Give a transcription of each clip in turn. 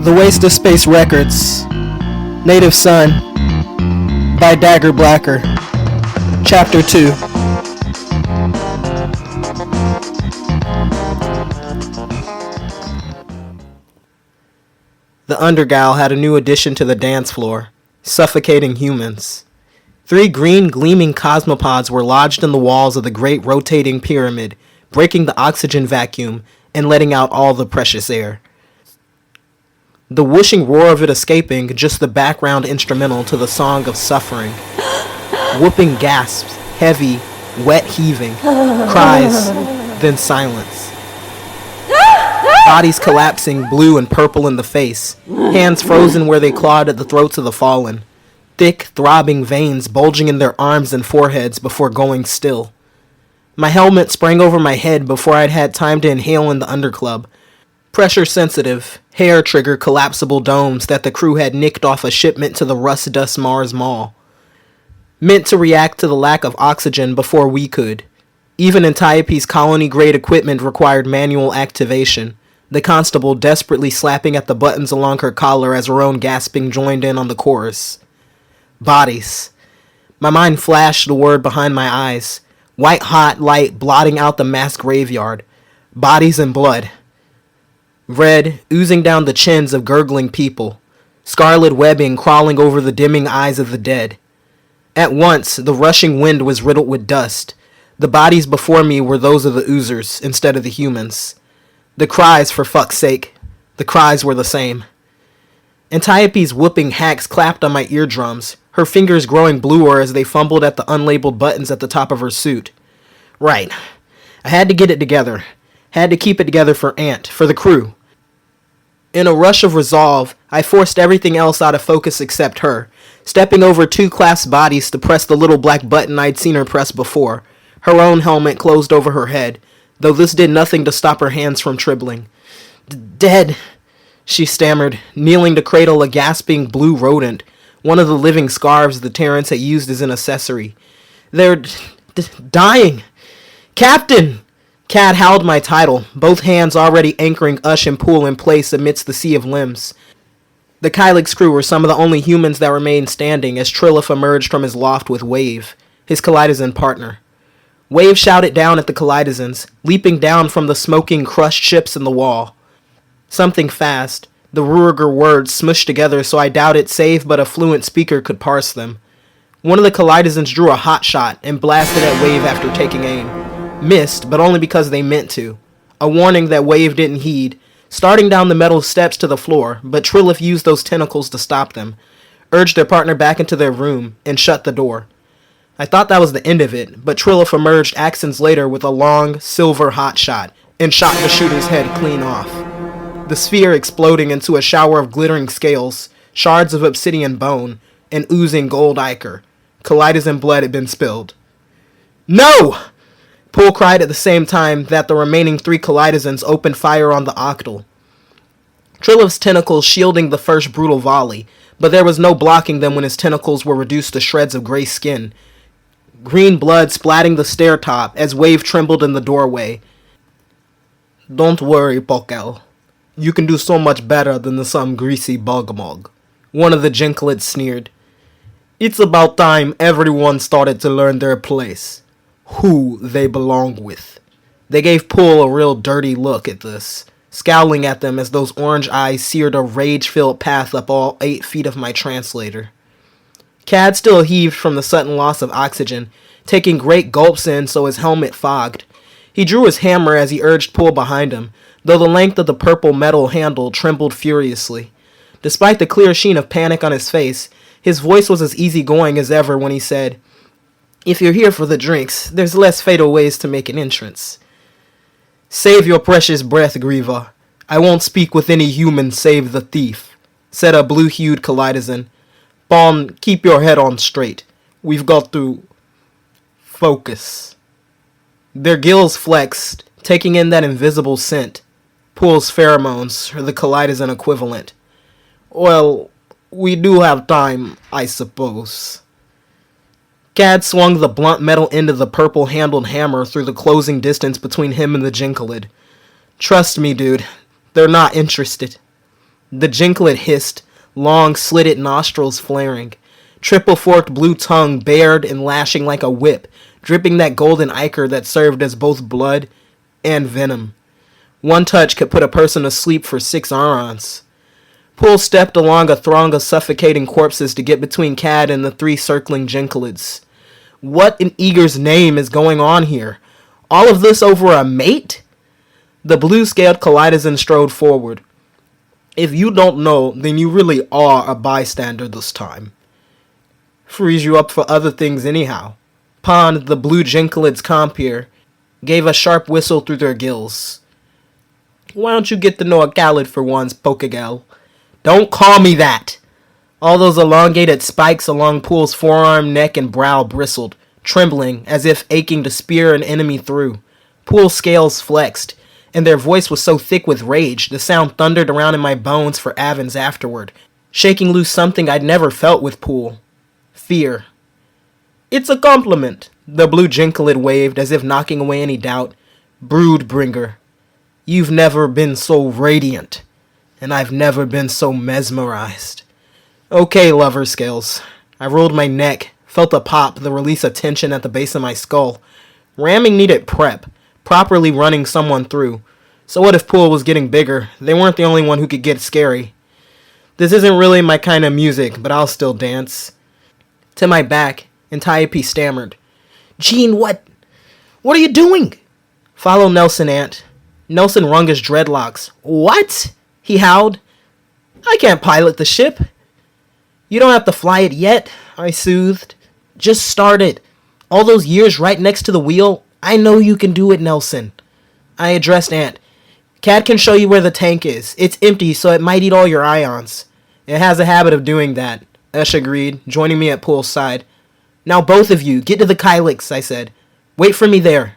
The Waste of Space Records, Native Son, by Dagger Blacker, Chapter 2. The Undergal had a new addition to the dance floor, suffocating humans. 3 green, gleaming cosmopods were lodged in the walls of the great rotating pyramid, breaking the oxygen vacuum and letting out all the precious air. The whooshing roar of it escaping, just the background instrumental to the song of suffering. Whooping gasps, heavy, wet heaving, cries, then silence. Bodies collapsing, blue and purple in the face, hands frozen where they clawed at the throats of the fallen. Thick, throbbing veins bulging in their arms and foreheads before going still. My helmet sprang over my head before I'd had time to inhale in the underclub. Pressure-sensitive, hair-trigger collapsible domes that the crew had nicked off a shipment to the Rust Dust Mars Mall. Meant to react to the lack of oxygen before we could. Even Antiope's colony-grade equipment required manual activation, the constable desperately slapping at the buttons along her collar as her own gasping joined in on the chorus. Bodies. My mind flashed the word behind my eyes. White-hot light blotting out the mass graveyard. Bodies and blood. Red, oozing down the chins of gurgling people. Scarlet webbing crawling over the dimming eyes of the dead. At once, the rushing wind was riddled with dust. The bodies before me were those of the oozers instead of the humans. The cries, for fuck's sake. The cries were the same. Antiope's whooping hacks clapped on my eardrums, her fingers growing bluer as they fumbled at the unlabeled buttons at the top of her suit. Right. I had to get it together. Had to keep it together for Ant, for the crew. In a rush of resolve, I forced everything else out of focus except her, stepping over 2 clasped bodies to press the little black button I'd seen her press before. Her own helmet closed over her head, though this did nothing to stop her hands from trembling. Dead, she stammered, kneeling to cradle a gasping blue rodent, one of the living scarves the Terrans had used as an accessory. They're dying! Captain! Cad howled my title, both hands already anchoring Ush and Pool in place amidst the sea of limbs. The Kylix crew were some of the only humans that remained standing as Trilith emerged from his loft with Wave, his Kaleidozan partner. Wave shouted down at the Kaleidozans, leaping down from the smoking, crushed ships in the wall. Something fast, the Ruerger words smushed together so I doubted save but a fluent speaker could parse them. One of the Kaleidozans drew a hot shot and blasted at Wave after taking aim. Missed, but only because they meant to. A warning that Wave didn't heed, starting down the metal steps to the floor, but Trilith used those tentacles to stop them, urged their partner back into their room, and shut the door. I thought that was the end of it, but Trilith emerged accents later with a long, silver hot shot, and shot the shooter's head clean off. The sphere exploding into a shower of glittering scales, shards of obsidian bone, and oozing gold ichor. Kaleidozan blood had been spilled. No! Pool cried at the same time that the remaining 3 Kaleidozans opened fire on the Octal. Trilith's tentacles shielding the first brutal volley, but there was no blocking them when his tentacles were reduced to shreds of gray skin. Green blood splatting the stair top as Wave trembled in the doorway. Don't worry, Pokel. You can do so much better than some greasy bugmog. One of the Jinklids sneered. It's about time everyone started to learn their place. Who they belong with. They gave Pool a real dirty look at this, scowling at them as those orange eyes seared a rage-filled path up all 8 feet of my translator. Cad still heaved from the sudden loss of oxygen, taking great gulps in so his helmet fogged. He drew his hammer as he urged Pool behind him, though the length of the purple metal handle trembled furiously. Despite the clear sheen of panic on his face, his voice was as easygoing as ever when he said, "If you're here for the drinks, there's less fatal ways to make an entrance." "Save your precious breath, Grieva. I won't speak with any human save the thief," said a blue-hued Kaleidozan. "Bon, keep your head on straight. We've got to focus." Their gills flexed, taking in that invisible scent. Pool's pheromones, or the Kaleidozan equivalent. "Well, we do have time, I suppose." Cad swung the blunt metal end of the purple-handled hammer through the closing distance between him and the Jinklid. "Trust me, dude. They're not interested." The jinklet hissed, long slitted nostrils flaring. Triple-forked blue tongue bared and lashing like a whip, dripping that golden ichor that served as both blood and venom. One touch could put a person to sleep for 6 arons. Poole stepped along a throng of suffocating corpses to get between Cad and the 3 circling jinklids. What in Eager's name is going on here? All of this over a mate? The blue-scaled Kylix strode forward. If you don't know, then you really are a bystander this time. Frees you up for other things anyhow. Pond, the blue jinklid's compeer, gave a sharp whistle through their gills. Why don't you get to know a Khalid for once, Pokegel? Don't call me that! All those elongated spikes along Poole's forearm, neck, and brow bristled, trembling, as if aching to spear an enemy through. Poole's scales flexed, and their voice was so thick with rage, the sound thundered around in my bones for avens afterward, shaking loose something I'd never felt with Poole. Fear. It's a compliment, the blue jinklid waved, as if knocking away any doubt. Broodbringer. You've never been so radiant, and I've never been so mesmerized. Okay, lover scales. I rolled my neck, felt a pop, the release of tension at the base of my skull. Ramming needed prep, properly running someone through. So what if Poole was getting bigger? They weren't the only one who could get scary. This isn't really my kind of music, but I'll still dance. To my back, Antiope stammered. Gene, what are you doing? Follow Nelson, Ant. Nelson wrung his dreadlocks. What? He howled. I can't pilot the ship. You don't have to fly it yet, I soothed. Just start it. All those years right next to the wheel, I know you can do it, Nelson. I addressed Ant. Cad can show you where the tank is. It's empty, so it might eat all your ions. It has a habit of doing that, Ush agreed, joining me at Poole's side. Now both of you, get to the Kylix, I said. Wait for me there.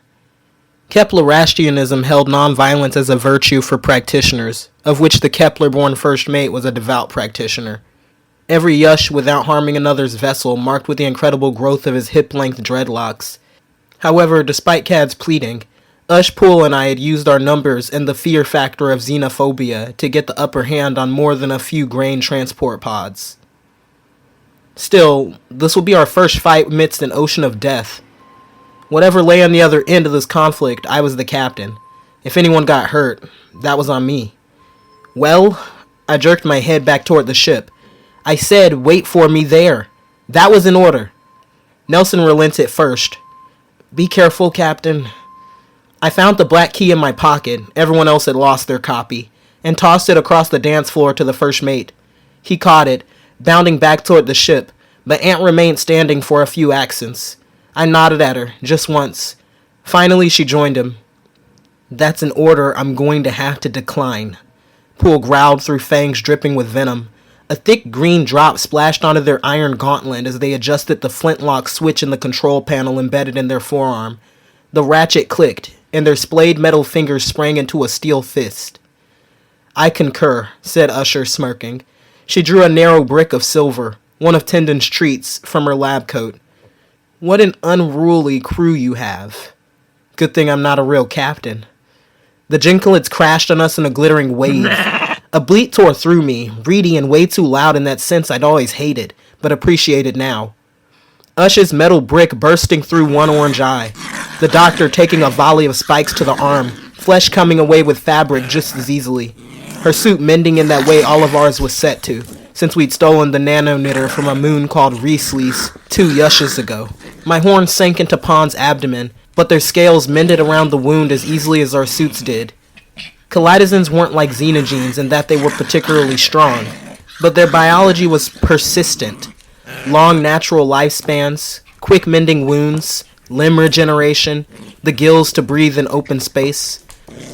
Kepler-Rastianism held nonviolence as a virtue for practitioners, of which the Kepler-born first mate was a devout practitioner. Every yush without harming another's vessel marked with the incredible growth of his hip-length dreadlocks. However, despite Cad's pleading, Ush, Poole, and I had used our numbers and the fear factor of xenophobia to get the upper hand on more than a few grain transport pods. Still, this will be our first fight amidst an ocean of death. Whatever lay on the other end of this conflict, I was the captain. If anyone got hurt, that was on me. Well, I jerked my head back toward the ship. I said, wait for me there. That was in order. Nelson relented first. Be careful, Captain. I found the black key in my pocket, everyone else had lost their copy, and tossed it across the dance floor to the first mate. He caught it, bounding back toward the ship, but Ant remained standing for a few accents. I nodded at her, just once. Finally, she joined him. That's an order I'm going to have to decline. Poole growled through fangs dripping with venom. A thick green drop splashed onto their iron gauntlet as they adjusted the flintlock switch in the control panel embedded in their forearm. The ratchet clicked, and their splayed metal fingers sprang into a steel fist. I concur, said Usher, smirking. She drew a narrow brick of silver, one of Tendon's treats, from her lab coat. What an unruly crew you have. Good thing I'm not a real captain. The jinklids crashed on us in a glittering wave. A bleat tore through me, reedy and way too loud in that sense I'd always hated, but appreciated now. Ush's metal brick bursting through one orange eye. The doctor taking a volley of spikes to the arm, flesh coming away with fabric just as easily. Her suit mending in that way all of ours was set to, since we'd stolen the nano-knitter from a moon called Riesleys 2 yushes ago. My horns sank into Pond's abdomen, but their scales mended around the wound as easily as our suits did. Kylixans weren't like xenogenes in that they were particularly strong, but their biology was persistent. Long natural lifespans, quick mending wounds, limb regeneration, the gills to breathe in open space.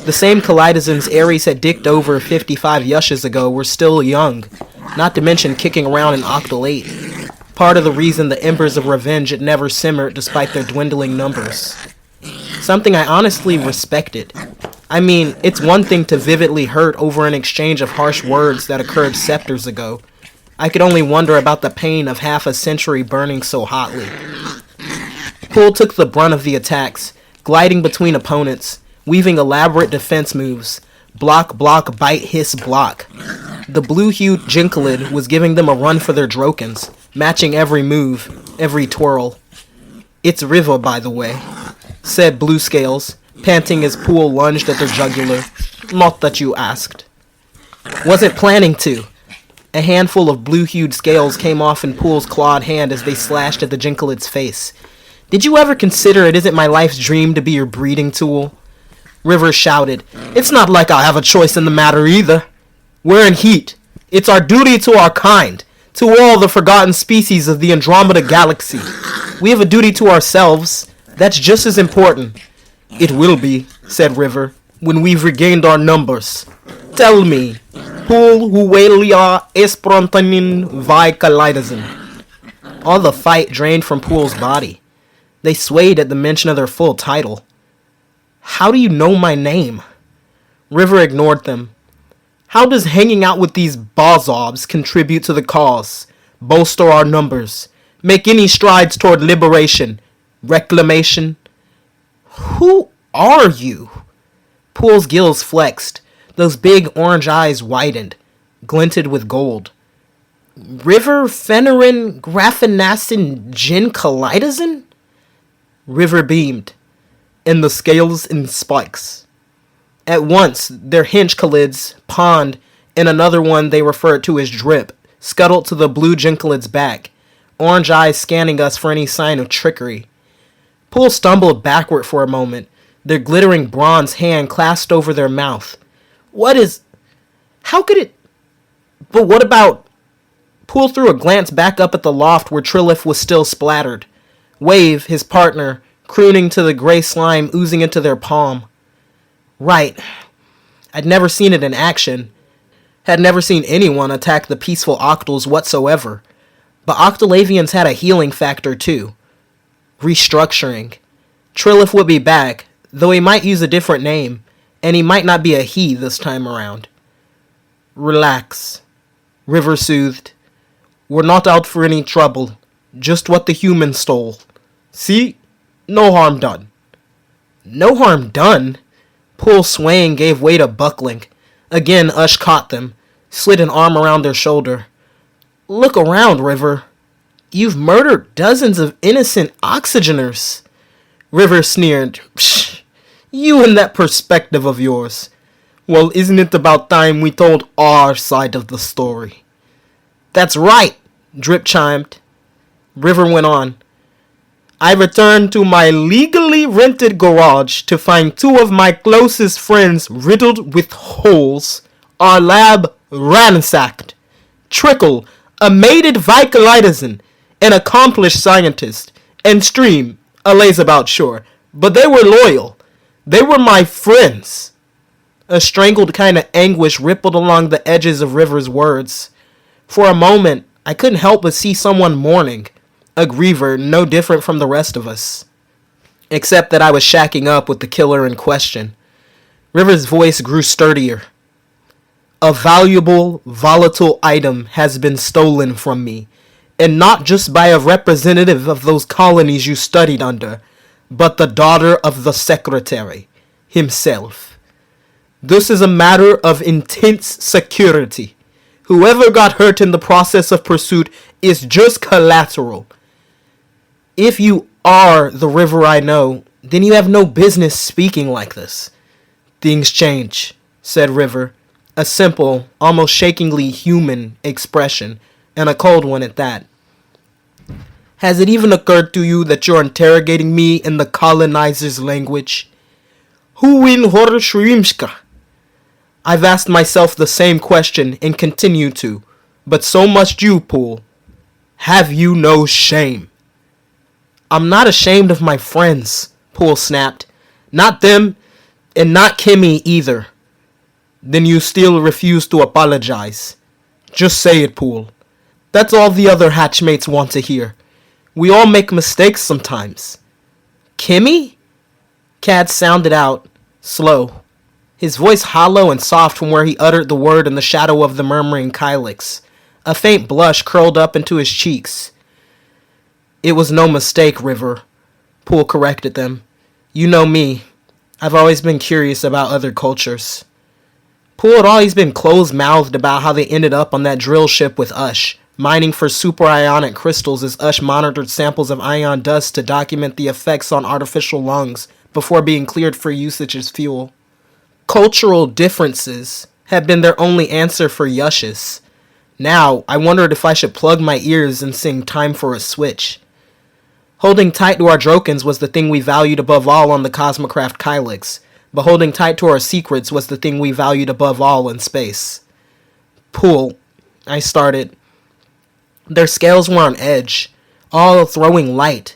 The same Kylixans Ares had dicked over 55 yushes ago were still young, not to mention kicking around in Octal 8. Part of the reason the embers of revenge had never simmered despite their dwindling numbers. Something I honestly respected. I mean, it's one thing to vividly hurt over an exchange of harsh words that occurred scepters ago. I could only wonder about the pain of half a century burning so hotly. Poole took the brunt of the attacks, gliding between opponents, weaving elaborate defense moves. Block, block, bite, hiss, block. The blue-hued Jinkalid was giving them a run for their drokens, matching every move, every twirl. "It's River, by the way," said Blue Scales, panting as Pool lunged at their jugular. "Not that you asked." "Wasn't planning to." A handful of blue-hued scales came off in Pool's clawed hand as they slashed at the Jinkalid's face. "Did you ever consider it isn't my life's dream to be your breeding tool?" River shouted. "It's not like I have a choice in the matter either. We're in heat. It's our duty to our kind, to all the forgotten species of the Andromeda Galaxy. We have a duty to ourselves. That's just as important." "It will be," said River, "when we've regained our numbers. Tell me, Pool Huelia Esprontanin Vi Kalidazen." All the fight drained from Pool's body. They swayed at the mention of their full title. "How do you know my name?" River ignored them. "How does hanging out with these bozobs contribute to the cause, bolster our numbers, make any strides toward liberation, reclamation?" "Who are you?" Pool's gills flexed. Those big orange eyes widened, glinted with gold. "River Fennerin Graffinassin Jin Kalidazen?" River beamed, and the scales in spikes. At once, their hinge Khalids, Pond, and another one they referred to as Drip, scuttled to the blue Jinkalid's back, orange eyes scanning us for any sign of trickery. Pool stumbled backward for a moment, their glittering bronze hand clasped over their mouth. How could it... But what about... Pool threw a glance back up at the loft where Trilith was still splattered. Wave, his partner, crooning to the gray slime oozing into their palm. Right. I'd never seen it in action. Had never seen anyone attack the peaceful octals whatsoever. But Octalavians had a healing factor too. Restructuring. Trilith would be back, though he might use a different name, and he might not be a he this time around. "Relax," River soothed. "We're not out for any trouble, just what the humans stole. See? No harm done." "No harm done?" Pool swaying gave way to buckling. Again, Ush caught them, slid an arm around their shoulder. "Look around, River. You've murdered dozens of innocent oxygeners." River sneered. "Psh, you and that perspective of yours. Well, isn't it about time we told our side of the story?" "That's right," Drip chimed. River went on. "I returned to my legally rented garage to find two of my closest friends riddled with holes, our lab ransacked. Trickle, a mated Vicalidazen, an accomplished scientist, and Stream, a lazabout sure, but they were loyal. They were my friends." A strangled kind of anguish rippled along the edges of River's words. For a moment, I couldn't help but see someone mourning, a griever no different from the rest of us. Except that I was shacking up with the killer in question. River's voice grew sturdier. "A valuable, volatile item has been stolen from me, and not just by a representative of those colonies you studied under, but the daughter of the secretary himself. This is a matter of intense security. Whoever got hurt in the process of pursuit is just collateral. If you are the River I know, then you have no business speaking like this." "Things change," said River, a simple, almost shakingly human expression, and a cold one at that. "Has it even occurred to you that you're interrogating me in the colonizer's language? Huin Horshrimska." I've asked myself the same question and continue to, but so must you, Pool. Have you no shame? "I'm not ashamed of my friends," Pool snapped. "Not them, and not Kimmy either." "Then you still refuse to apologize. Just say it, Pool. That's all the other hatchmates want to hear. We all make mistakes sometimes." "Kimmy?" Cad sounded out, slow, his voice hollow and soft from where he uttered the word in the shadow of the murmuring Kylix. A faint blush curled up into his cheeks. "It was no mistake, River," Pool corrected them. "You know me. I've always been curious about other cultures." Poole had always been closed-mouthed about how they ended up on that drill ship with Ush, mining for super-ionic crystals as Ush monitored samples of ion dust to document the effects on artificial lungs before being cleared for usage as fuel. Cultural differences had been their only answer for Yushes. Now, I wondered if I should plug my ears and sing Time for a Switch. Holding tight to our Drokins was the thing we valued above all on the Cosmocraft Kylix, but holding tight to our secrets was the thing we valued above all in space. Poole, I started. Their scales were on edge, all throwing light,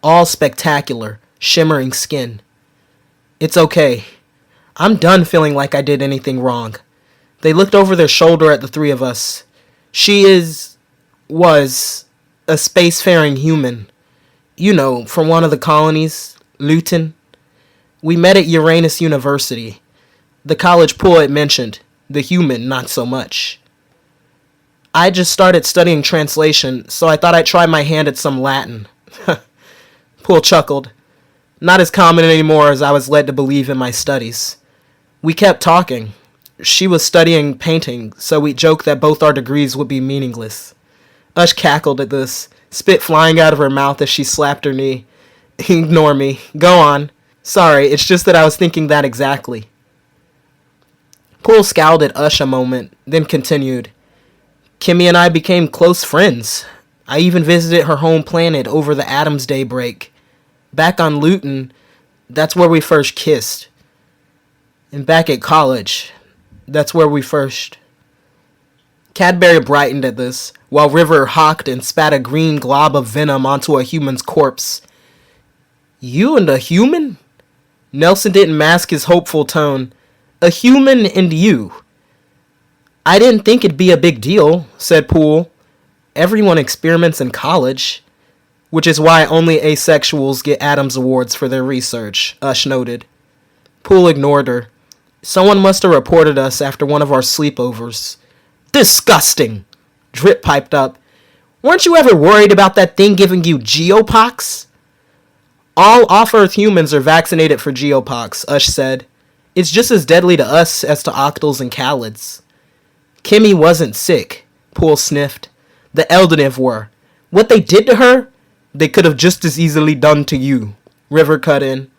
all spectacular, shimmering skin. It's okay. I'm done feeling like I did anything wrong. They looked over their shoulder at the three of us. She was a spacefaring human. You know, from one of the colonies, Luton. We met at Uranus University. The college Poole had mentioned. The human, not so much. I just started studying translation, so I thought I'd try my hand at some Latin. Poole chuckled. Not as common anymore as I was led to believe in my studies. We kept talking. She was studying painting, so we joked that both our degrees would be meaningless. Ush cackled at this, spit flying out of her mouth as she slapped her knee. Ignore me. Go on. Sorry, it's just that I was thinking that exactly. Poole scowled at Ush a moment, then continued. Kimmy and I became close friends. I even visited her home planet over the Adams Day break. Back on Luton, that's where we first kissed. And back at college, that's where we first... Cadbury brightened at this, while River hawked and spat a green glob of venom onto a human's corpse. You and a human? Nelson didn't mask his hopeful tone. A human and you. I didn't think it'd be a big deal, said Poole. Everyone experiments in college. Which is why only asexuals get Adams Awards for their research, Ush noted. Poole ignored her. Someone must have reported us after one of our sleepovers. Disgusting! Drip piped up. Weren't you ever worried about that thing giving you geopox? All off-Earth humans are vaccinated for geopox, Ush said. It's just as deadly to us as to octals and calids. Kimmy wasn't sick, Poole sniffed. The Eldoniv were. What they did to her, they could have just as easily done to you, River cut in.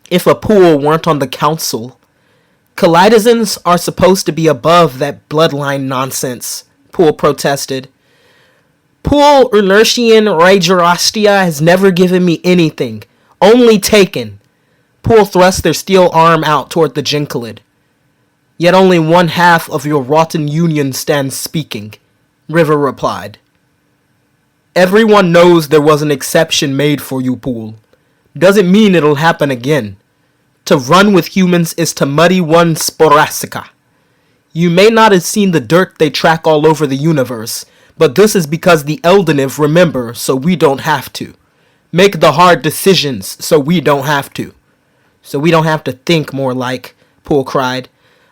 If a Poole weren't on the council... Kaleidozans are supposed to be above that bloodline nonsense, Poole protested. Poole Unertian Ragerostia has never given me anything, only taken. Poole thrust their steel arm out toward the Jinkalid. Yet only one half of your rotten union stands speaking, River replied. Everyone knows there was an exception made for you, Poole. Doesn't mean it'll happen again. To run with humans is to muddy one's sporastica. You may not have seen the dirt they track all over the universe, but this is because the Eldoniv remember so we don't have to. Make the hard decisions so we don't have to. So we don't have to think more like, Poole cried.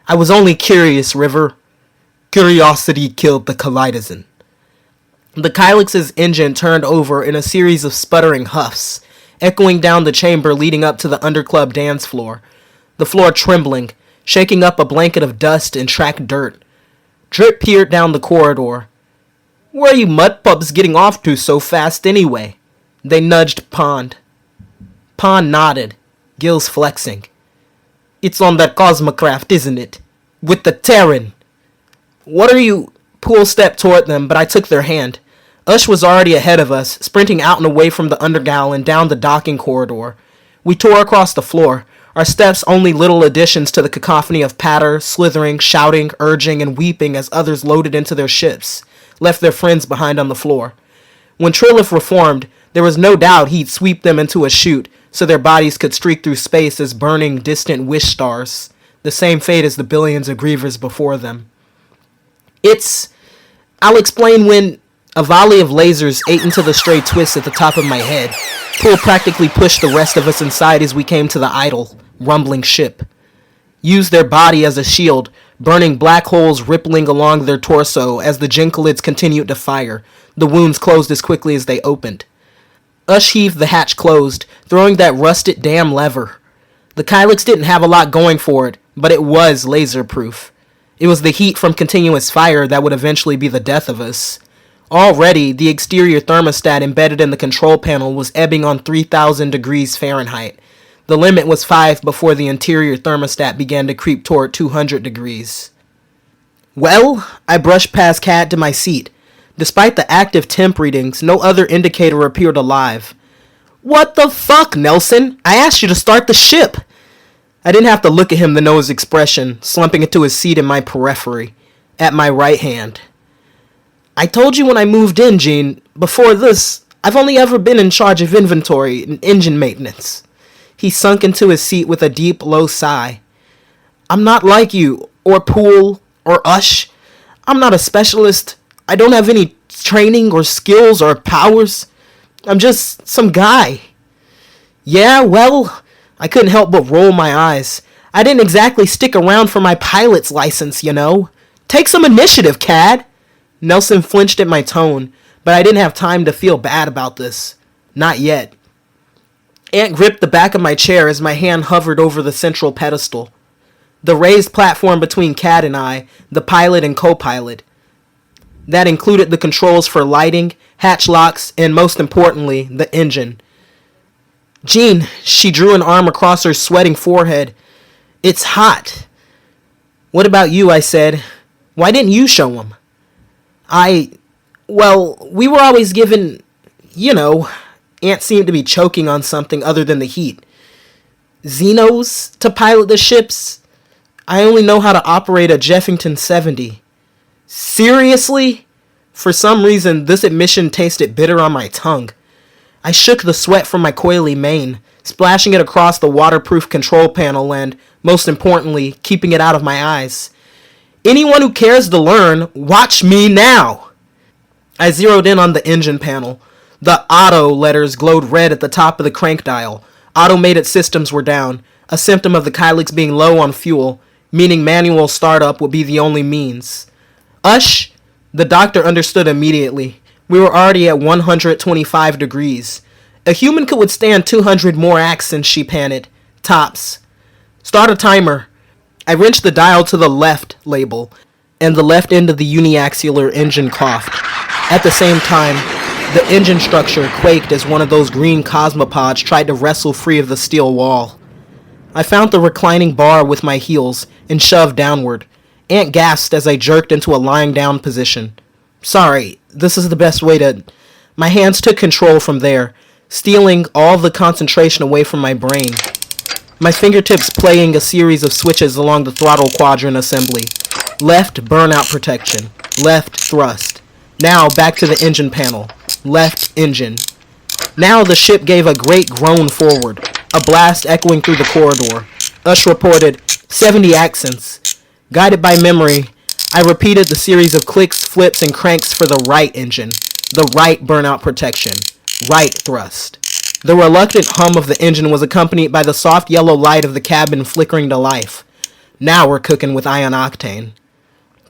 I was only curious, River. Curiosity killed the Kaleidozan. The Kylix's engine turned over in a series of sputtering huffs, echoing down the chamber leading up to the underclub dance floor, the floor trembling, shaking up a blanket of dust and track dirt. Drip peered down the corridor. Where are you mud pups getting off to so fast anyway? They nudged Pond. Pond nodded, gills flexing. It's on that Cosmocraft, isn't it? With the Terran. What are you... Poole stepped toward them, but I took their hand. Ush was already ahead of us, sprinting out and away from the undergal and down the docking corridor. We tore across the floor, our steps only little additions to the cacophony of patter, slithering, shouting, urging, and weeping as others loaded into their ships, left their friends behind on the floor. When Trilith reformed, there was no doubt he'd sweep them into a chute, so their bodies could streak through space as burning, distant wish stars, the same fate as the billions of grievers before them. I'll explain when... A volley of lasers ate into the stray twists at the top of my head. Poole practically pushed the rest of us inside as we came to the idle, rumbling ship. Used their body as a shield, burning black holes rippling along their torso as the Jinkalids continued to fire. The wounds closed as quickly as they opened. Ush heaved the hatch closed, throwing that rusted damn lever. The Kylix didn't have a lot going for it, but it was laser-proof. It was the heat from continuous fire that would eventually be the death of us. Already, the exterior thermostat embedded in the control panel was ebbing on 3,000 degrees Fahrenheit. The limit was 5 before the interior thermostat began to creep toward 200 degrees. Well, I brushed past Kat to my seat. Despite the active temp readings, no other indicator appeared alive. What the fuck, Nelson? I asked you to start the ship. I didn't have to look at him to know his expression, slumping into his seat in my periphery, at my right hand. I told you when I moved in, Gene. Before this, I've only ever been in charge of inventory and engine maintenance. He sunk into his seat with a deep, low sigh. I'm not like you, or Poole, or Ush. I'm not a specialist. I don't have any training or skills or powers. I'm just some guy. Yeah, well, I couldn't help but roll my eyes. I didn't exactly stick around for my pilot's license, you know. Take some initiative, Cad. Nelson flinched at my tone, but I didn't have time to feel bad about this. Not yet. Ant gripped the back of my chair as my hand hovered over the central pedestal. The raised platform between Cad and I, the pilot and co-pilot. That included the controls for lighting, hatch locks, and most importantly, the engine. Jean, she drew an arm across her sweating forehead. It's hot. What about you, I said. Why didn't you show him? We were always given, Ant seemed to be choking on something other than the heat. Xenos to pilot the ships? I only know how to operate a Jeffington 70. Seriously? For some reason, this admission tasted bitter on my tongue. I shook the sweat from my coily mane, splashing it across the waterproof control panel and, most importantly, keeping it out of my eyes. Anyone who cares to learn, watch me now! I zeroed in on the engine panel. The auto letters glowed red at the top of the crank dial. Automated systems were down, a symptom of the Kylix being low on fuel, meaning manual startup would be the only means. Ush! The doctor understood immediately. We were already at 125 degrees. A human could withstand 200 more accents, she panted. Tops. Start a timer. I wrenched the dial to the left label, and the left end of the uniaxial engine coughed. At the same time, the engine structure quaked as one of those green cosmopods tried to wrestle free of the steel wall. I found the reclining bar with my heels and shoved downward. Ant gasped as I jerked into a lying down position. Sorry, this is the best way to... My hands took control from there, stealing all the concentration away from my brain. My fingertips playing a series of switches along the throttle quadrant assembly. Left, burnout protection. Left, thrust. Now, back to the engine panel. Left, engine. Now the ship gave a great groan forward, a blast echoing through the corridor. Ush reported, 70 accents. Guided by memory, I repeated the series of clicks, flips, and cranks for the right engine. The right burnout protection. Right thrust. The reluctant hum of the engine was accompanied by the soft yellow light of the cabin flickering to life. Now we're cooking with ion octane.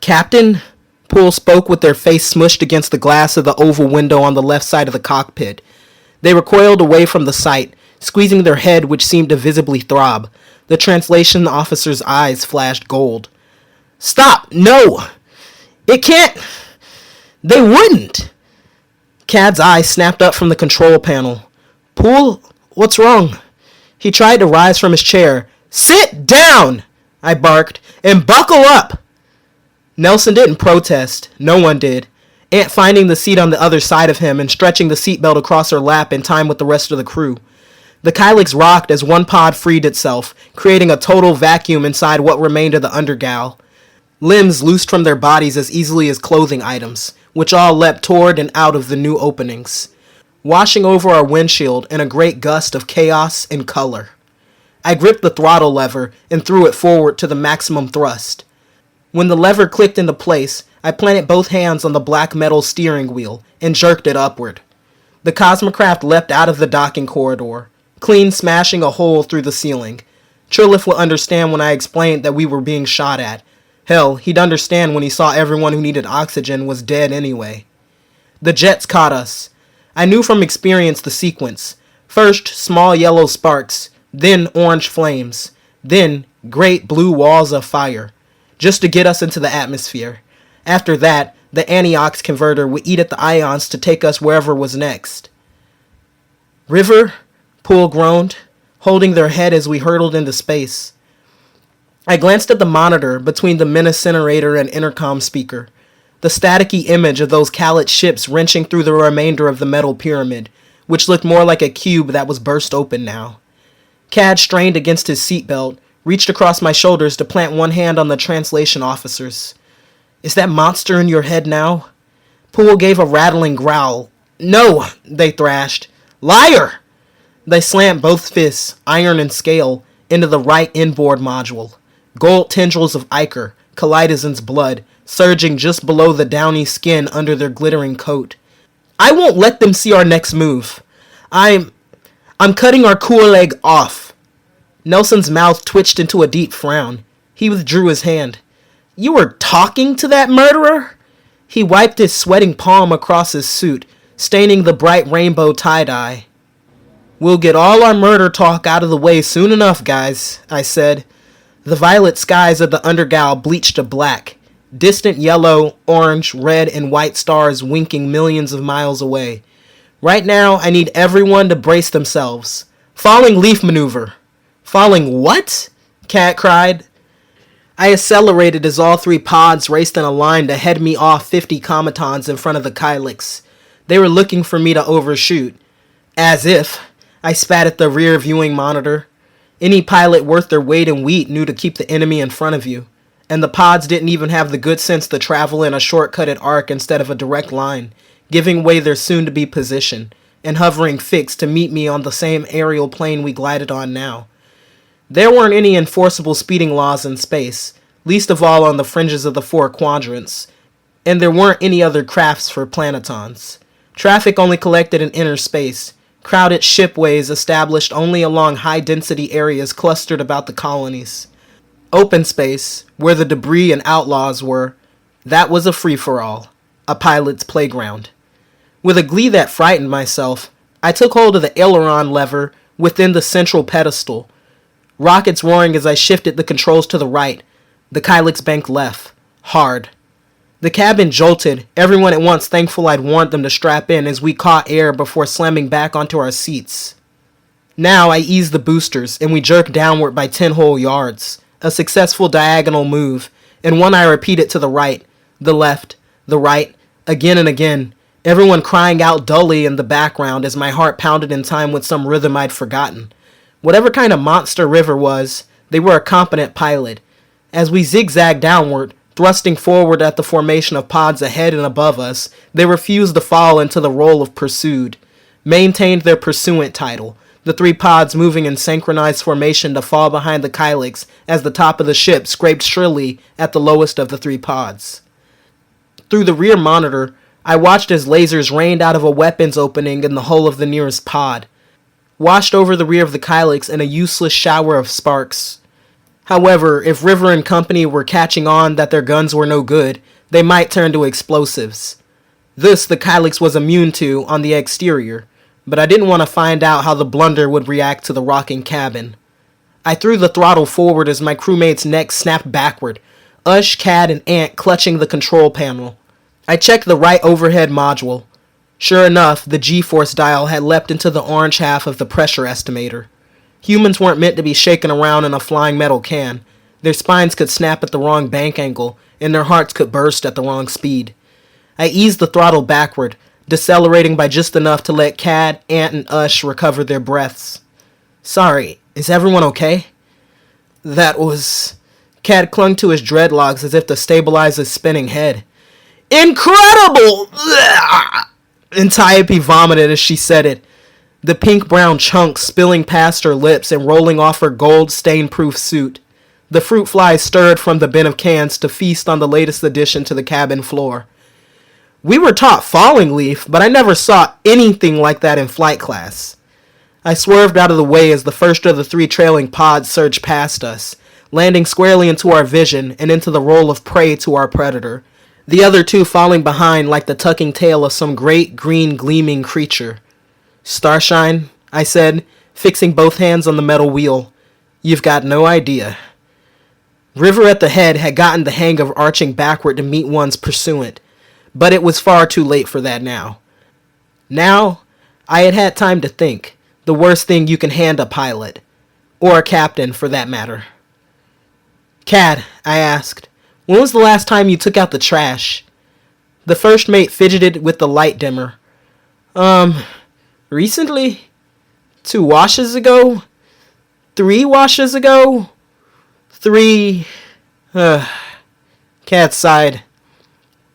Captain? Poole spoke with their face smushed against the glass of the oval window on the left side of the cockpit. They recoiled away from the sight, squeezing their head which seemed to visibly throb. The translation officer's eyes flashed gold. Stop! No! It can't! They wouldn't! Cad's eye snapped up from the control panel. Poole, what's wrong? He tried to rise from his chair. Sit down! I barked. And buckle up! Nelson didn't protest. No one did. Ant finding the seat on the other side of him and stretching the seatbelt across her lap in time with the rest of the crew. The Kylix rocked as one pod freed itself, creating a total vacuum inside what remained of the undergal. Limbs loosed from their bodies as easily as clothing items, which all leapt toward and out of the new openings, washing over our windshield in a great gust of chaos and color. I gripped the throttle lever and threw it forward to the maximum thrust. When the lever clicked into place, I planted both hands on the black metal steering wheel and jerked it upward. The Cosmocraft leapt out of the docking corridor, clean smashing a hole through the ceiling. Trilith would understand when I explained that we were being shot at. Hell, he'd understand when he saw everyone who needed oxygen was dead anyway. The jets caught us. I knew from experience the sequence. First, small yellow sparks, then orange flames, then great blue walls of fire. just to get us into the atmosphere. After that, the Antiox converter would eat at the ions to take us wherever was next. River? Poole groaned, holding their head as we hurtled into space. I glanced at the monitor between the Menacinerator and intercom speaker, the staticky image of those Kylix ships wrenching through the remainder of the metal pyramid, which looked more like a cube that was burst open now. Cad strained against his seatbelt, reached across my shoulders to plant one hand on the translation officers. Is that monster in your head now? Poole gave a rattling growl. No, they thrashed. Liar! They slammed both fists, iron and scale, into the right inboard module. Gold tendrils of ichor, Kalidazin's blood, surging just below the downy skin under their glittering coat. I won't let them see our next move. I'm cutting our cool leg off. Nelson's mouth twitched into a deep frown. He withdrew his hand. You were talking to that murderer? He wiped his sweating palm across his suit, staining the bright rainbow tie-dye. We'll get all our murder talk out of the way soon enough, guys, I said. The violet skies of the undergal bleached to black, distant yellow, orange, red, and white stars winking millions of miles away. Right now, I need everyone to brace themselves. Falling leaf maneuver. Falling what? Cat cried. I accelerated as all three pods raced in a line to head me off 50 cometons in front of the Kylix. They were looking for me to overshoot. As if. I spat at the rear viewing monitor. Any pilot worth their weight in wheat knew to keep the enemy in front of you. And the pods didn't even have the good sense to travel in a shortcutted arc instead of a direct line, giving away their soon-to-be position, and hovering fixed to meet me on the same aerial plane we glided on now. There weren't any enforceable speeding laws in space, least of all on the fringes of the four quadrants, and there weren't any other crafts for planetons. Traffic only collected in inner space, crowded shipways established only along high-density areas clustered about the colonies. Open space, where the debris and outlaws were, that was a free-for-all, a pilot's playground. With a glee that frightened myself, I took hold of the aileron lever within the central pedestal, rockets roaring as I shifted the controls to the right. The Kylix banked left, hard. The cabin jolted, everyone at once thankful I'd warned them to strap in as we caught air before slamming back onto our seats. Now I eased the boosters, and we jerked downward by 10 whole yards, a successful diagonal move, and one I repeated to the right, the left, the right, again and again, everyone crying out dully in the background as my heart pounded in time with some rhythm I'd forgotten. Whatever kind of monster River was, they were a competent pilot. As we zigzagged downward, thrusting forward at the formation of pods ahead and above us, they refused to fall into the role of pursued, maintained their pursuant title, the three pods moving in synchronized formation to fall behind the Kylix as the top of the ship scraped shrilly at the lowest of the three pods. Through the rear monitor, I watched as lasers rained out of a weapons opening in the hull of the nearest pod, washed over the rear of the Kylix in a useless shower of sparks. However, if River and company were catching on that their guns were no good, they might turn to explosives. This the Kylix was immune to on the exterior, but I didn't want to find out how the Blunder would react to the rocking cabin. I threw the throttle forward as my crewmate's neck snapped backward, Ush, Cad, and Ant clutching the control panel. I checked the right overhead module. Sure enough, the G-force dial had leapt into the orange half of the pressure estimator. Humans weren't meant to be shaken around in a flying metal can. Their spines could snap at the wrong bank angle, and their hearts could burst at the wrong speed. I eased the throttle backward, decelerating by just enough to let Cad, Ant, and Ush recover their breaths. Sorry, is everyone okay? That was... Cad clung to his dreadlocks as if to stabilize his spinning head. Incredible! Antiope vomited as she said it, the pink-brown chunks spilling past her lips and rolling off her gold stain-proof suit. The fruit flies stirred from the bin of cans to feast on the latest addition to the cabin floor. We were taught falling leaf, but I never saw anything like that in flight class. I swerved out of the way as the first of the three trailing pods surged past us, landing squarely into our vision and into the role of prey to our predator, the other two falling behind like the tucking tail of some great green gleaming creature. Starshine, I said, fixing both hands on the metal wheel. You've got no idea. River at the head had gotten the hang of arching backward to meet one's pursuant, but it was far too late for that now. Now, I had had time to think, the worst thing you can hand a pilot, or a captain for that matter. Cad, I asked, when was the last time you took out the trash? The first mate fidgeted with the light dimmer. Recently? 2 washes ago? 3 washes ago? 3... Cad sighed.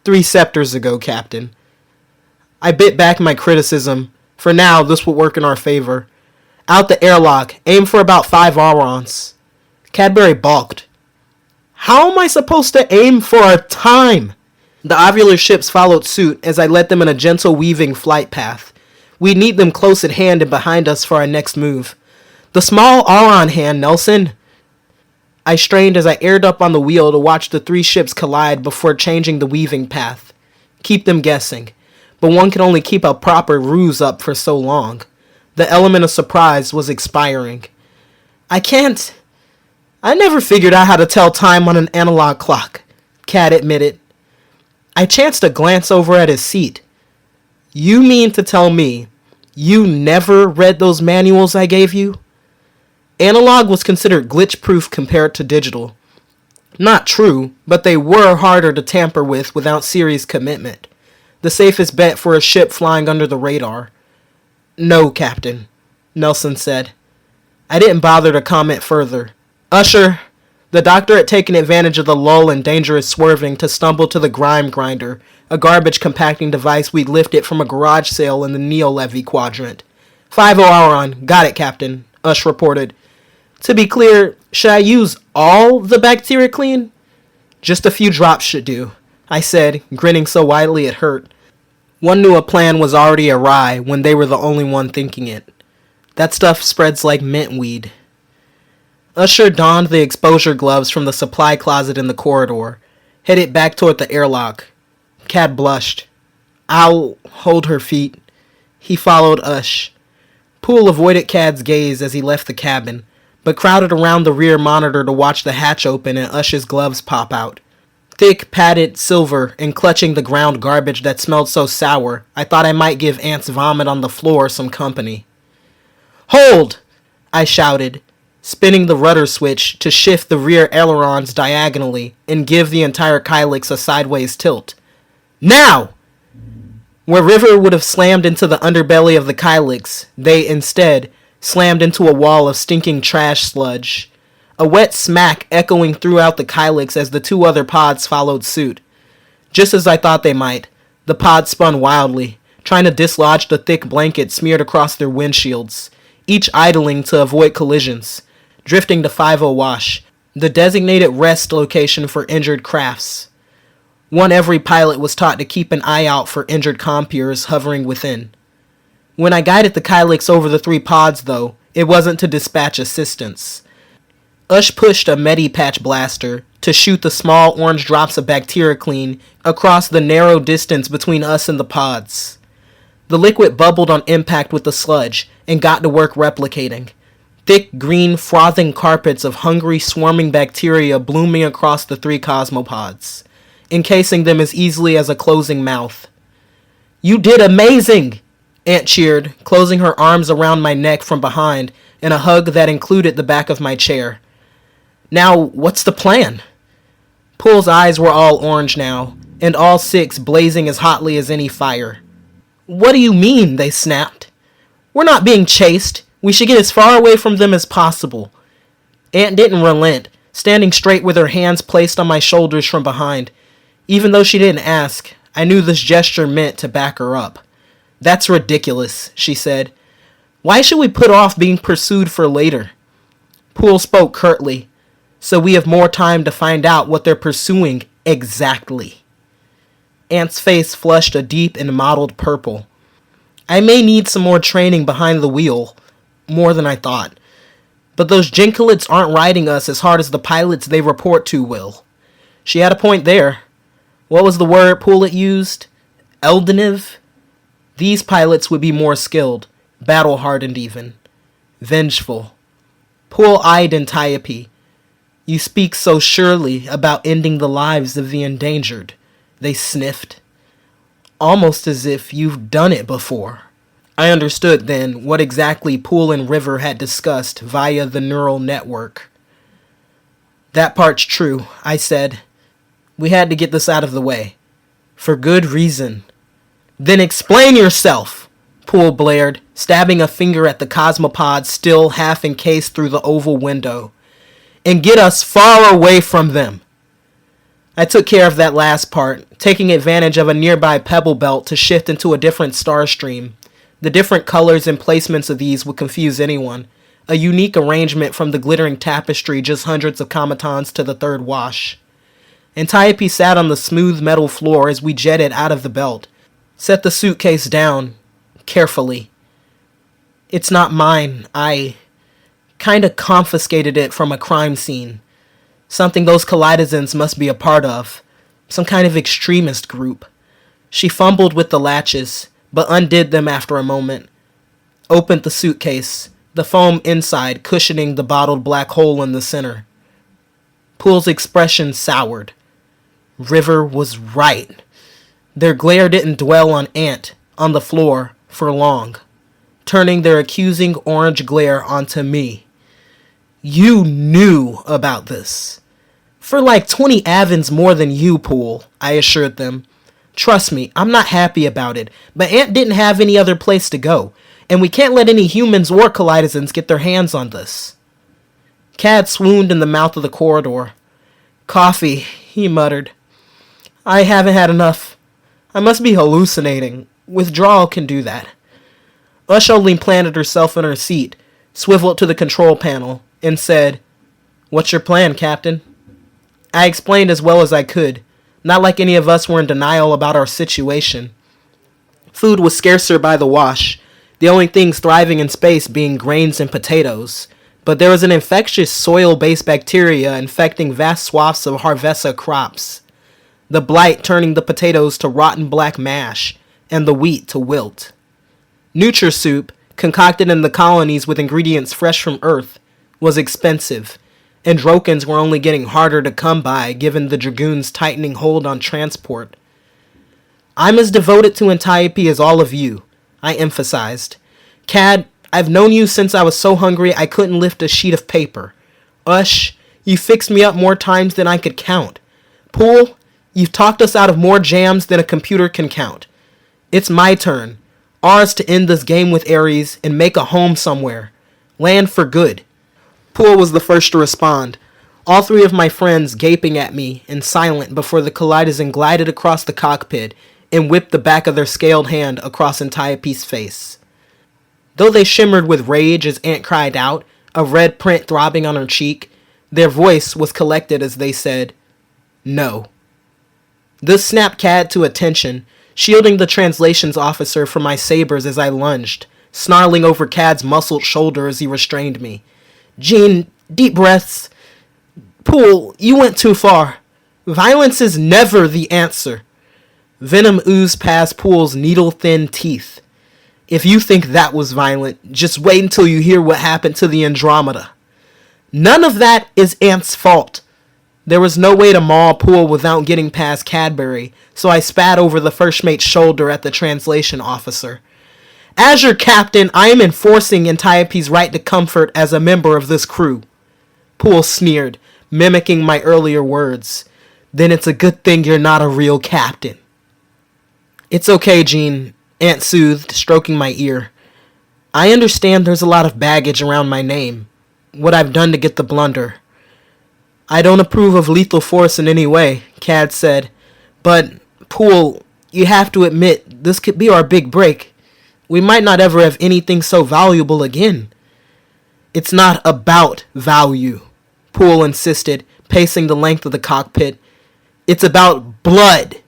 3 scepters ago, Captain. I bit back my criticism. For now, this would work in our favor. Out the airlock, aim for about 5 aurons. Cadbury balked. How am I supposed to aim for a time? The ovular ships followed suit as I led them in a gentle weaving flight path. We'd need them close at hand and behind us for our next move. The small auron hand, Nelson. I strained as I aired up on the wheel to watch the 3 ships collide before changing the weaving path. Keep them guessing. But one can only keep a proper ruse up for so long. The element of surprise was expiring. I never figured out how to tell time on an analog clock, Cat admitted. I chanced to glance over at his seat. You mean to tell me you never read those manuals I gave you? Analog was considered glitch-proof compared to digital. Not true, but they were harder to tamper with without serious commitment. The safest bet for a ship flying under the radar. No, Captain, Nelson said. I didn't bother to comment further. Usher, the doctor had taken advantage of the lull and dangerous swerving to stumble to the grime grinder, a garbage compacting device we'd lifted from a garage sale in the Neo-Levy quadrant. 5 Auron, got it, Captain, Ush reported. To be clear, should I use all the bacteria clean? Just a few drops should do, I said, grinning so widely it hurt. One knew a plan was already awry when they were the only one thinking it. That stuff spreads like mint weed. Usher donned the exposure gloves from the supply closet in the corridor, headed back toward the airlock. Cat blushed. I'll hold her feet. He followed Ush. Poole avoided Cad's gaze as he left the cabin, but crowded around the rear monitor to watch the hatch open and Ush's gloves pop out. Thick, padded silver and clutching the ground garbage that smelled so sour, I thought I might give Ant's vomit on the floor some company. Hold! I shouted, spinning the rudder switch to shift the rear ailerons diagonally and give the entire Kylix a sideways tilt. Now! Where River would have slammed into the underbelly of the Kylix, they instead slammed into a wall of stinking trash sludge. A wet smack echoing throughout the Kylix as the 2 other pods followed suit. Just as I thought they might, the pods spun wildly, trying to dislodge the thick blanket smeared across their windshields, each idling to avoid collisions, drifting to 50 Wash, the designated rest location for injured crafts. Every pilot was taught to keep an eye out for injured compeers hovering within. When I guided the Kylix over the 3 pods, though, it wasn't to dispatch assistance. Ush pushed a Medipatch blaster to shoot the small orange drops of bacteria clean across the narrow distance between us and the pods. The liquid bubbled on impact with the sludge and got to work replicating. Thick green frothing carpets of hungry swarming bacteria blooming across the 3 cosmopods, encasing them as easily as a closing mouth. You did amazing! Ant cheered, closing her arms around my neck from behind in a hug that included the back of my chair. Now, what's the plan? Poole's eyes were all orange now, and all 6 blazing as hotly as any fire. What do you mean, they snapped. We're not being chased. We should get as far away from them as possible. Ant didn't relent, standing straight with her hands placed on my shoulders from behind. Even though she didn't ask, I knew this gesture meant to back her up. That's ridiculous, she said. Why should we put off being pursued for later? Poole spoke curtly. So we have more time to find out what they're pursuing exactly. Ant's face flushed a deep and mottled purple. I may need some more training behind the wheel, more than I thought. But those Jinkalids aren't riding us as hard as the pilots they report to will. She had a point there. What was the word Poole used? Eldeniv? These pilots would be more skilled, battle-hardened even. Vengeful. Poole eyed Antiope. You speak so surely about ending the lives of the endangered, they sniffed, almost as if you've done it before. I understood then what exactly Poole and River had discussed via the neural network. That part's true, I said. We had to get this out of the way. For good reason. Then explain yourself, Poole blared, stabbing a finger at the cosmopod still half encased through the oval window. And get us far away from them. I took care of that last part, taking advantage of a nearby pebble belt to shift into a different star stream. The different colors and placements of these would confuse anyone. A unique arrangement from the glittering tapestry just hundreds of cometons to the third wash. Antiope sat on the smooth metal floor as we jetted out of the belt. Set the suitcase down, carefully. It's not mine. I kinda confiscated it from a crime scene. Something those Kylizans must be a part of. Some kind of extremist group. She fumbled with the latches, but undid them after a moment. Opened the suitcase, the foam inside cushioning the bottled black hole in the center. Poole's expression soured. River was right. Their glare didn't dwell on Ant, on the floor, for long, turning their accusing orange glare onto me. You knew about this. For like 20 avens more than you, Poole, I assured them. Trust me, I'm not happy about it, but Ant didn't have any other place to go, and we can't let any humans or Kylizans get their hands on this. Cad swooned in the mouth of the corridor. Coffee, he muttered. I haven't had enough. I must be hallucinating. Withdrawal can do that. Ush only planted herself in her seat, swiveled to the control panel, and said, What's your plan, Captain? I explained as well as I could, not like any of us were in denial about our situation. Food was scarcer by the wash, the only things thriving in space being grains and potatoes, but there was an infectious soil-based bacteria infecting vast swaths of Harvessa crops. The blight turning the potatoes to rotten black mash, and the wheat to wilt. Nutri-soup, concocted in the colonies with ingredients fresh from Earth, was expensive, and Drokans were only getting harder to come by given the Dragoons' tightening hold on transport. I'm as devoted to Antiope as all of you, I emphasized. Cad, I've known you since I was so hungry I couldn't lift a sheet of paper. Ush, you fixed me up more times than I could count. Poole, you've talked us out of more jams than a computer can count. It's my turn. Ours to end this game with Ares and make a home somewhere. Land for good. Poole was the first to respond, all three of my friends gaping at me and silent before the Kylizan glided across the cockpit and whipped the back of their scaled hand across Antiope's face. Though they shimmered with rage as Ant cried out, a red print throbbing on her cheek, their voice was collected as they said, No. This snapped Cad to attention, shielding the translations officer from my sabers as I lunged, snarling over Cad's muscled shoulder as he restrained me. Jean, deep breaths. Poole, you went too far. Violence is never the answer. Venom oozed past Poole's needle-thin teeth. If you think that was violent, just wait until you hear what happened to the Andromeda. None of that is Ant's fault. There was no way to maul Poole without getting past Cadbury, so I spat over the first mate's shoulder at the translation officer. As your captain, I am enforcing Antiope's right to comfort as a member of this crew. Poole sneered, mimicking my earlier words. Then it's a good thing you're not a real captain. It's okay, Jean, Ant soothed, stroking my ear. I understand there's a lot of baggage around my name, what I've done to get the Blunder. I don't approve of lethal force in any way, Cad said, but, Poole, you have to admit, this could be our big break. We might not ever have anything so valuable again. It's not about value, Poole insisted, pacing the length of the cockpit. It's about blood.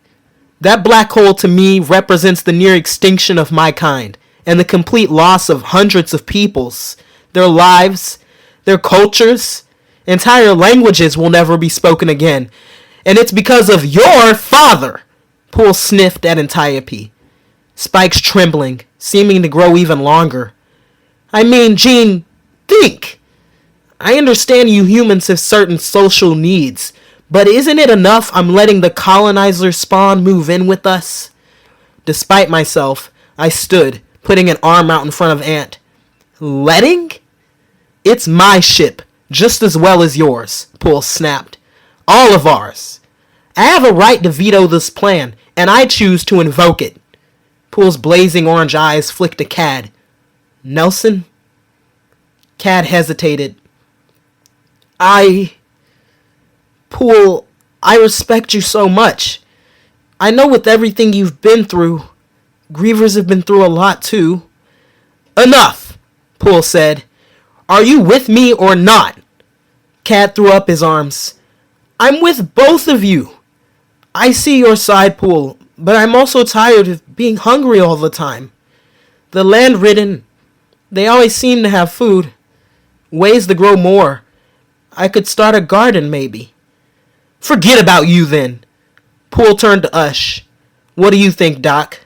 That black hole to me represents the near extinction of my kind, and the complete loss of hundreds of peoples, their lives, their cultures. Entire languages will never be spoken again, and it's because of your father. Poole sniffed at Antiope, spikes trembling, seeming to grow even longer. I mean, Jean, think. I understand you humans have certain social needs, but isn't it enough I'm letting the colonizer spawn move in with us? Despite myself, I stood, putting an arm out in front of Ant. Letting? It's my ship, just as well as yours, Poole snapped. All of ours. I have a right to veto this plan, and I choose to invoke it. Poole's blazing orange eyes flicked to Cad. Nelson? Cad hesitated. Poole, I respect you so much. I know with everything you've been through, Grievers have been through a lot too. Enough, Poole said. Are you with me or not? Cad threw up his arms. I'm with both of you. I see your side, Poole, but I'm also tired of being hungry all the time. The land-ridden, they always seem to have food. Ways to grow more. I could start a garden, maybe. Forget about you, then. Poole turned to Ush. What do you think, Doc?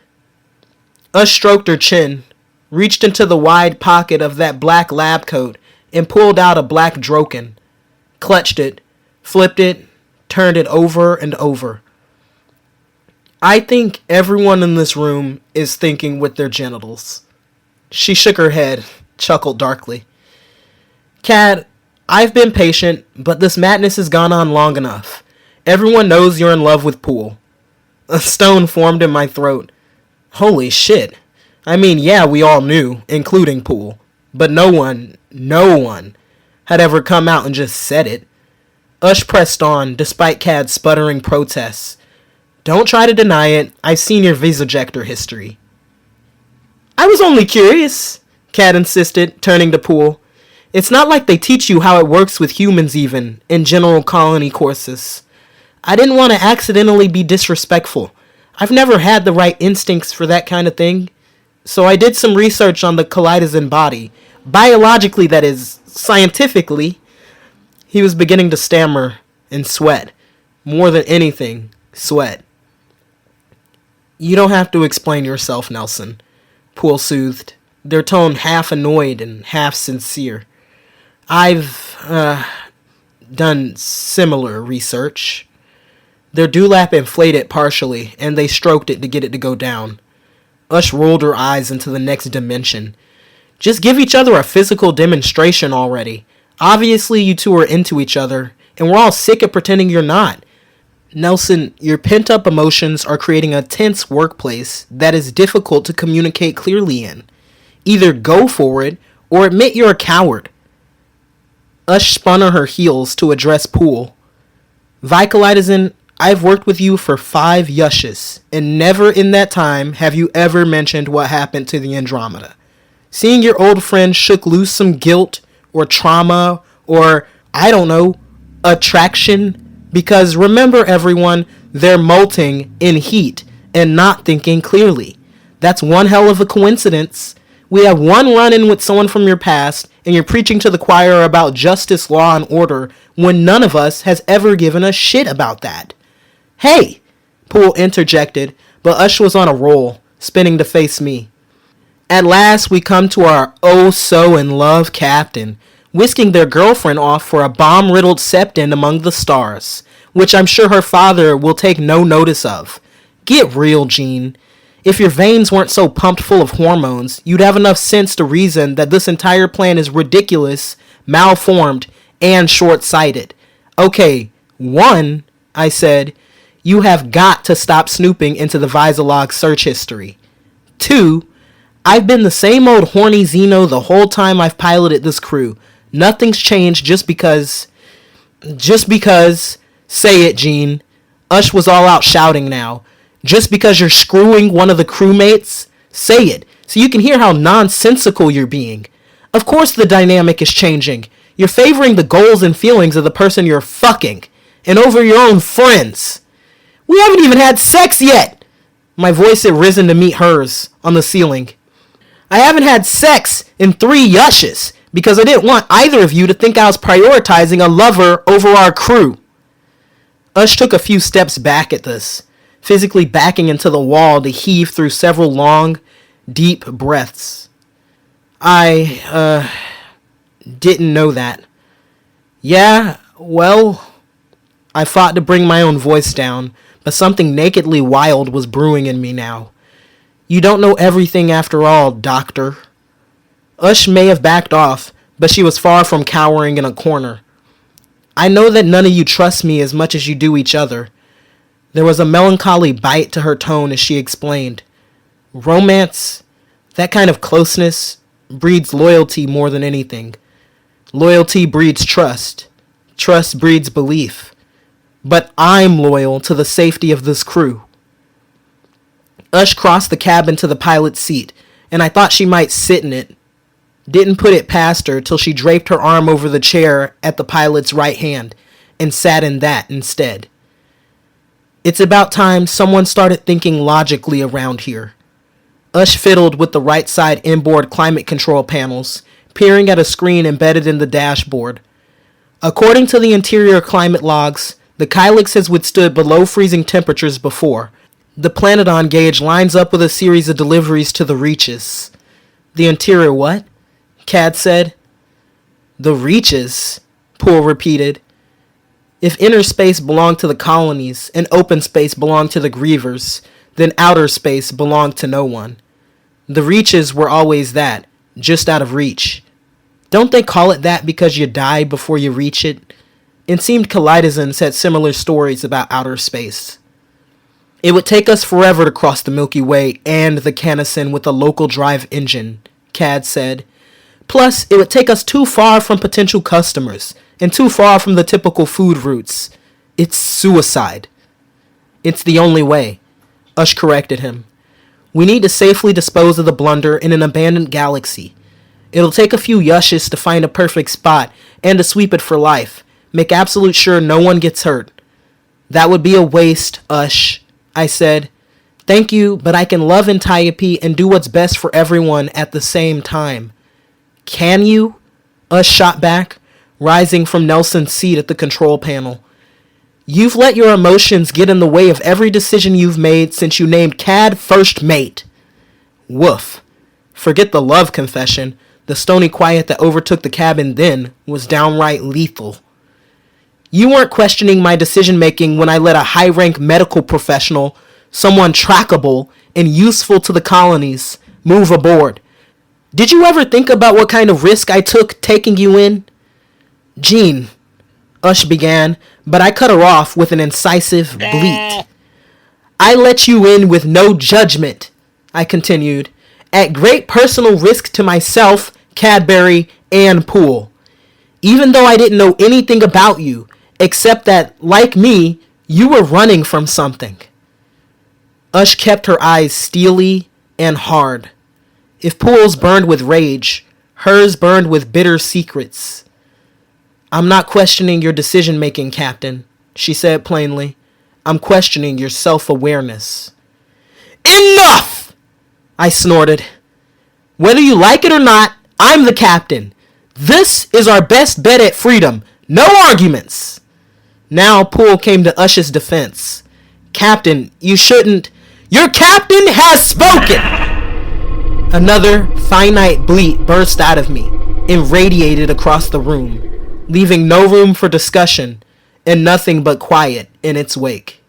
Ush stroked her chin, reached into the wide pocket of that black lab coat, and pulled out a black Droken. Clutched it, flipped it, turned it over and over. I think everyone in this room is thinking with their genitals. She shook her head, chuckled darkly. Cad, I've been patient, but this madness has gone on long enough. Everyone knows you're in love with Poole. A stone formed in my throat. Holy shit. I mean, yeah, we all knew, including Poole. But no one had ever come out and just said it. Ush pressed on, despite Cad's sputtering protests. Don't try to deny it. I've seen your Visojector history. I was only curious, Cad insisted, turning to Poole. It's not like they teach you how it works with humans even, in general colony courses. I didn't want to accidentally be disrespectful. I've never had the right instincts for that kind of thing. So I did some research on the Kylix body. Biologically, that is, scientifically. He was beginning to stammer and sweat. More than anything, sweat. You don't have to explain yourself, Nelson, Poole soothed, their tone half annoyed and half sincere. I've, done similar research. Their dewlap inflated partially, and they stroked it to get it to go down. Ush rolled her eyes into the next dimension. Just give each other a physical demonstration already. Obviously, you two are into each other, and we're all sick of pretending you're not. Nelson, your pent-up emotions are creating a tense workplace that is difficult to communicate clearly in. Either go for it, or admit you're a coward. Ush spun on her heels to address Poole. Vicalizen, I've worked with you for 5 yushes, and never in that time have you ever mentioned what happened to the Andromeda. Seeing your old friend shook loose some guilt, or trauma, or, I don't know, attraction. Because remember everyone, they're molting in heat and not thinking clearly. That's one hell of a coincidence. We have one run-in with someone from your past, and you're preaching to the choir about justice, law, and order, when none of us has ever given a shit about that. Hey, Poole interjected, but Ush was on a roll, spinning to face me. At last we come to our oh-so-in-love captain, whisking their girlfriend off for a bomb-riddled septon among the stars, which I'm sure her father will take no notice of. Get real, Jean. If your veins weren't so pumped full of hormones, you'd have enough sense to reason that this entire plan is ridiculous, malformed, and short-sighted. Okay, 1, I said, you have got to stop snooping into the Visolog search history. 2, I've been the same old horny Xeno the whole time I've piloted this crew. Nothing's changed just because, say it, Jean. Ush was all out shouting now. Just because you're screwing one of the crewmates? Say it, so you can hear how nonsensical you're being. Of course the dynamic is changing. You're favoring the goals and feelings of the person you're fucking, and over your own friends. We haven't even had sex yet! My voice had risen to meet hers on the ceiling. I haven't had sex in 3 yushes, because I didn't want either of you to think I was prioritizing a lover over our crew. Ush took a few steps back at this, physically backing into the wall to heave through several long, deep breaths. I, didn't know that. Yeah, well, I fought to bring my own voice down, but something nakedly wild was brewing in me now. You don't know everything after all, Doctor. Ush may have backed off, but she was far from cowering in a corner. I know that none of you trust me as much as you do each other. There was a melancholy bite to her tone as she explained. Romance, that kind of closeness, breeds loyalty more than anything. Loyalty breeds trust. Trust breeds belief. But I'm loyal to the safety of this crew. Ush crossed the cabin to the pilot's seat, and I thought she might sit in it. Didn't put it past her till she draped her arm over the chair at the pilot's right hand and sat in that instead. It's about time someone started thinking logically around here. Ush fiddled with the right side inboard climate control panels, peering at a screen embedded in the dashboard. According to the interior climate logs, the Kylix has withstood below freezing temperatures before. The Planeton gauge lines up with a series of deliveries to the Reaches. The interior what? Cad said. The Reaches, Poole repeated. If inner space belonged to the colonies and open space belonged to the Grievers, then outer space belonged to no one. The Reaches were always that, just out of reach. Don't they call it that because you die before you reach it? It seemed Kylizans had similar stories about outer space. It would take us forever to cross the Milky Way and the Canison with a local drive engine, Cad said. Plus, it would take us too far from potential customers and too far from the typical food routes. It's suicide. It's the only way, Ush corrected him. We need to safely dispose of the Blunder in an abandoned galaxy. It'll take a few yushes to find a perfect spot and to sweep it for life. Make absolute sure no one gets hurt. That would be a waste, Ush, I said. Thank you, but I can love Antiope and do what's best for everyone at the same time. Can you? Ush shot back, rising from Nelson's seat at the control panel. You've let your emotions get in the way of every decision you've made since you named Cad first mate. Woof. Forget the love confession. The stony quiet that overtook the cabin then was downright lethal. You weren't questioning my decision-making when I let a high-rank medical professional, someone trackable and useful to the colonies, move aboard. Did you ever think about what kind of risk I took taking you in? Jean, Ush began, but I cut her off with an incisive bleat. I let you in with no judgment, I continued, at great personal risk to myself, Cadbury, and Poole. Even though I didn't know anything about you, except that, like me, you were running from something. Ush kept her eyes steely and hard. If Poole's burned with rage, hers burned with bitter secrets. I'm not questioning your decision-making, Captain, she said plainly. I'm questioning your self-awareness. Enough! I snorted. Whether you like it or not, I'm the captain. This is our best bet at freedom. No arguments. Now Poole came to Ush's defense. Captain, you shouldn't... Your captain has spoken! Another finite bleat burst out of me and radiated across the room, leaving no room for discussion and nothing but quiet in its wake.